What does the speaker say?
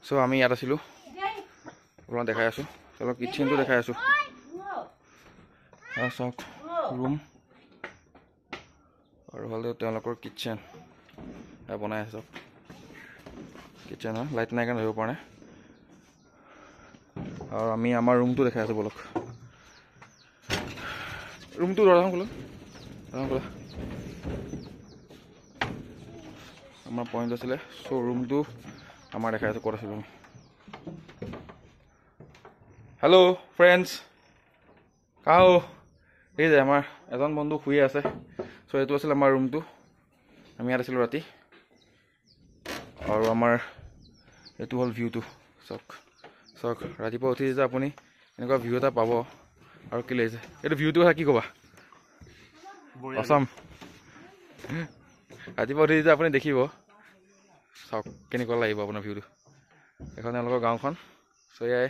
so আমি ইয়াত আছিলোঁ আপোনাক দেখাই আছোঁ চলক কিটচেনটো দেখাই আছোঁ চাওক ৰুম আৰু হ'লে তেওঁলোকৰ কিটচেন বনাই আছে চাওক কিটচেন হয় লাইট নাই কাৰণে ধৰিব পৰা নাই আৰু আমি আমাৰ ৰুমটো দেখাই আছোঁ বলক ৰুমটো দৰ্জাখন খোলা আমাৰ পইণ্ট আছিলে চ' ৰুমটো আমাৰ দেখাই আছোঁ ক'ত আছিলোঁ হেল্ল' ফ্ৰেণ্ডছ কাও এই যে আমাৰ এজন বন্ধু শুই আছে চ' এইটো আছিল আমাৰ ৰুমটো আমি ইয়াত আছিলোঁ ৰাতি আৰু আমাৰ এইটো হ'ল ভিউটো চাওক চাওক ৰাতিপুৱা উঠি যে আপুনি এনেকুৱা ভিউ এটা পাব আৰু কি লাগিছে এইটো ভিউটো কথা কি ক'বা অসম ৰাতিপুৱা উঠি যে আপুনি দেখিব চাওক কেনেকুৱা লাগিব আপোনাৰ ভিউটো এখন তেওঁলোকৰ গাঁওখন চ' এয়াই